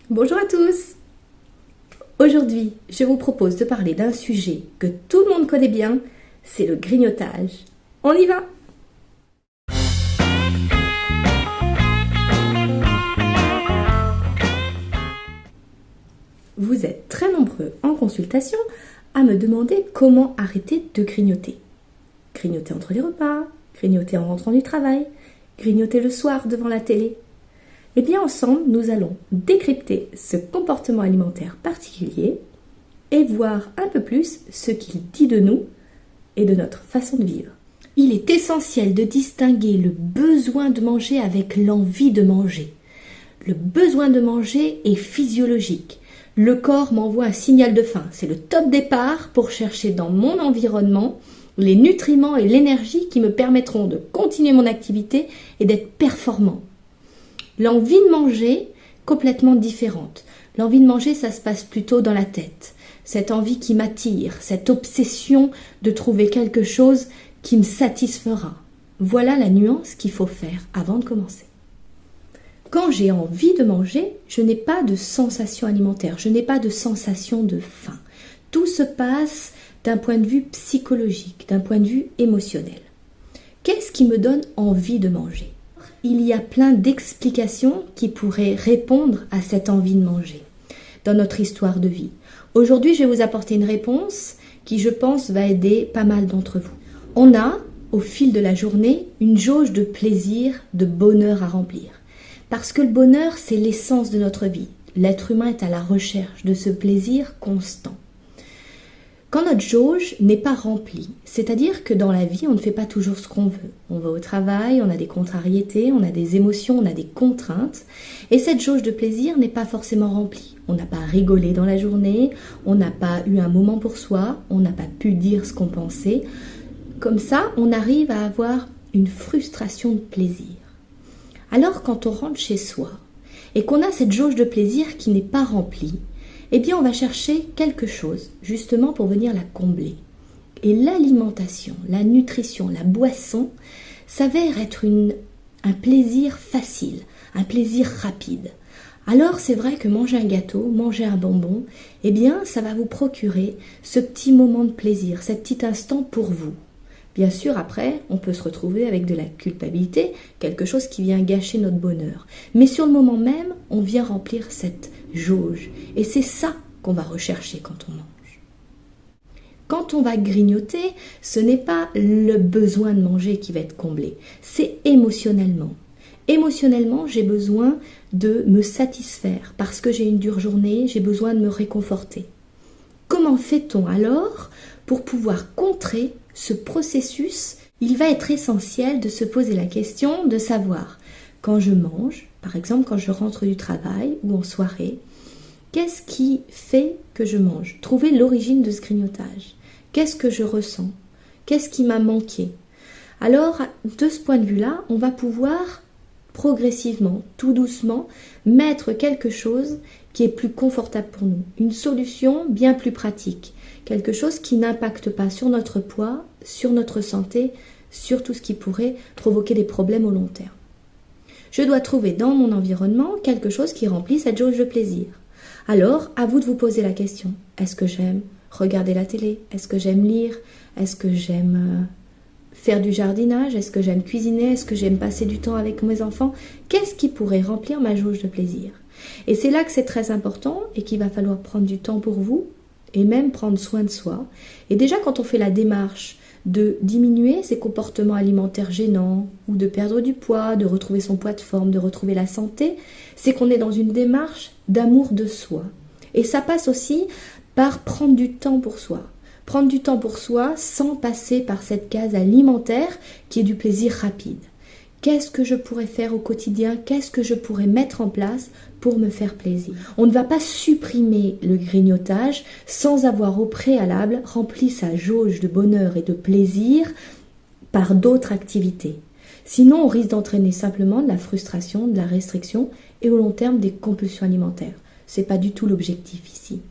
Bonjour à tous! Aujourd'hui, je vous propose de parler d'un sujet que tout le monde connaît bien, c'est le grignotage. On y va! Vous êtes très nombreux en consultation à me demander comment arrêter de grignoter. Grignoter entre les repas, grignoter en rentrant du travail, grignoter le soir devant la télé. Eh bien ensemble, nous allons décrypter ce comportement alimentaire particulier et voir un peu plus ce qu'il dit de nous et de notre façon de vivre. Il est essentiel de distinguer le besoin de manger avec l'envie de manger. Le besoin de manger est physiologique. Le corps m'envoie un signal de faim. C'est le top départ pour chercher dans mon environnement les nutriments et l'énergie qui me permettront de continuer mon activité et d'être performant. L'envie de manger, complètement différente. L'envie de manger, ça se passe plutôt dans la tête. Cette envie qui m'attire, cette obsession de trouver quelque chose qui me satisfera. Voilà la nuance qu'il faut faire avant de commencer. Quand j'ai envie de manger, je n'ai pas de sensation alimentaire, je n'ai pas de sensation de faim. Tout se passe d'un point de vue psychologique, d'un point de vue émotionnel. Qu'est-ce qui me donne envie de manger ? Il y a plein d'explications qui pourraient répondre à cette envie de manger dans notre histoire de vie. Aujourd'hui, je vais vous apporter une réponse qui, je pense, va aider pas mal d'entre vous. On a, au fil de la journée, une jauge de plaisir, de bonheur à remplir. Parce que le bonheur, c'est l'essence de notre vie. L'être humain est à la recherche de ce plaisir constant. Quand notre jauge n'est pas remplie, c'est-à-dire que dans la vie, on ne fait pas toujours ce qu'on veut. On va au travail, on a des contrariétés, on a des émotions, on a des contraintes. Et cette jauge de plaisir n'est pas forcément remplie. On n'a pas rigolé dans la journée, on n'a pas eu un moment pour soi, on n'a pas pu dire ce qu'on pensait. Comme ça, on arrive à avoir une frustration de plaisir. Alors quand on rentre chez soi et qu'on a cette jauge de plaisir qui n'est pas remplie, eh bien on va chercher quelque chose justement pour venir la combler. Et l'alimentation, la nutrition, la boisson s'avère être un plaisir facile, un plaisir rapide. Alors c'est vrai que manger un gâteau, manger un bonbon, eh bien ça va vous procurer ce petit moment de plaisir, cet petit instant pour vous. Bien sûr, après, on peut se retrouver avec de la culpabilité, quelque chose qui vient gâcher notre bonheur. Mais sur le moment même, on vient remplir cette jauge. Et c'est ça qu'on va rechercher quand on mange. Quand on va grignoter, ce n'est pas le besoin de manger qui va être comblé, c'est émotionnellement. Émotionnellement, j'ai besoin de me satisfaire parce que j'ai une dure journée, j'ai besoin de me réconforter. Comment fait-on alors pour pouvoir contrer ce processus? Il va être essentiel de se poser la question de savoir, quand je mange, par exemple quand je rentre du travail ou en soirée, qu'est-ce qui fait que je mange? Trouver l'origine de ce grignotage. Qu'est-ce que je ressens? Qu'est-ce qui m'a manqué? Alors, de ce point de vue-là, on va pouvoir progressivement, tout doucement, mettre quelque chose qui est plus confortable pour nous. Une solution bien plus pratique. Quelque chose qui n'impacte pas sur notre poids, sur notre santé, sur tout ce qui pourrait provoquer des problèmes au long terme. Je dois trouver dans mon environnement quelque chose qui remplit cette jauge de plaisir. Alors, à vous de vous poser la question. Est-ce que j'aime regarder la télé? Est-ce que j'aime lire? Est-ce que j'aime faire du jardinage? Est-ce que j'aime cuisiner? Est-ce que j'aime passer du temps avec mes enfants? Qu'est-ce qui pourrait remplir ma jauge de plaisir? Et c'est là que c'est très important et qu'il va falloir prendre du temps pour vous et même prendre soin de soi. Et déjà, quand on fait la démarche de diminuer ses comportements alimentaires gênants ou de perdre du poids, de retrouver son poids de forme, de retrouver la santé, c'est qu'on est dans une démarche d'amour de soi. Et ça passe aussi par prendre du temps pour soi. Prendre du temps pour soi sans passer par cette case alimentaire qui est du plaisir rapide. Qu'est-ce que je pourrais faire au quotidien? Qu'est-ce que je pourrais mettre en place pour me faire plaisir? On ne va pas supprimer le grignotage sans avoir au préalable rempli sa jauge de bonheur et de plaisir par d'autres activités. Sinon, on risque d'entraîner simplement de la frustration, de la restriction et au long terme des compulsions alimentaires. Ce n'est pas du tout l'objectif ici.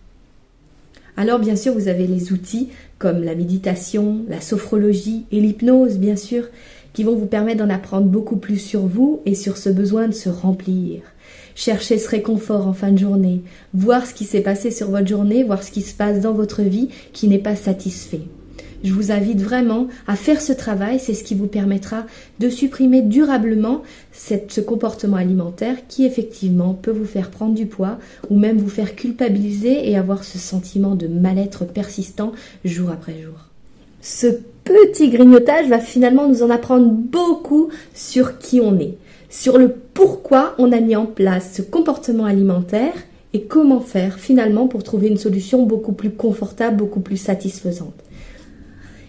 Alors bien sûr, vous avez les outils comme la méditation, la sophrologie et l'hypnose, bien sûr, qui vont vous permettre d'en apprendre beaucoup plus sur vous et sur ce besoin de se remplir. Cherchez ce réconfort en fin de journée, voir ce qui s'est passé sur votre journée, voir ce qui se passe dans votre vie qui n'est pas satisfait. Je vous invite vraiment à faire ce travail, c'est ce qui vous permettra de supprimer durablement ce comportement alimentaire qui effectivement peut vous faire prendre du poids ou même vous faire culpabiliser et avoir ce sentiment de mal-être persistant jour après jour. Ce petit grignotage va finalement nous en apprendre beaucoup sur qui on est, sur le pourquoi on a mis en place ce comportement alimentaire et comment faire finalement pour trouver une solution beaucoup plus confortable, beaucoup plus satisfaisante.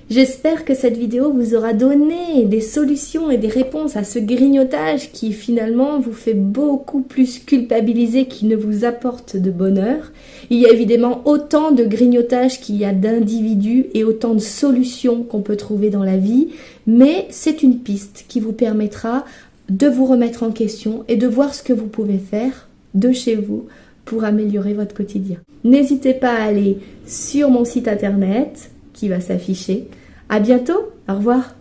J'espère que cette vidéo vous aura donné des solutions et des réponses à ce grignotage qui finalement vous fait beaucoup plus culpabiliser qu'il ne vous apporte de bonheur. Il y a évidemment autant de grignotages qu'il y a d'individus et autant de solutions qu'on peut trouver dans la vie, mais c'est une piste qui vous permettra de vous remettre en question et de voir ce que vous pouvez faire de chez vous pour améliorer votre quotidien. N'hésitez pas à aller sur mon site internet qui va s'afficher. À bientôt, au revoir.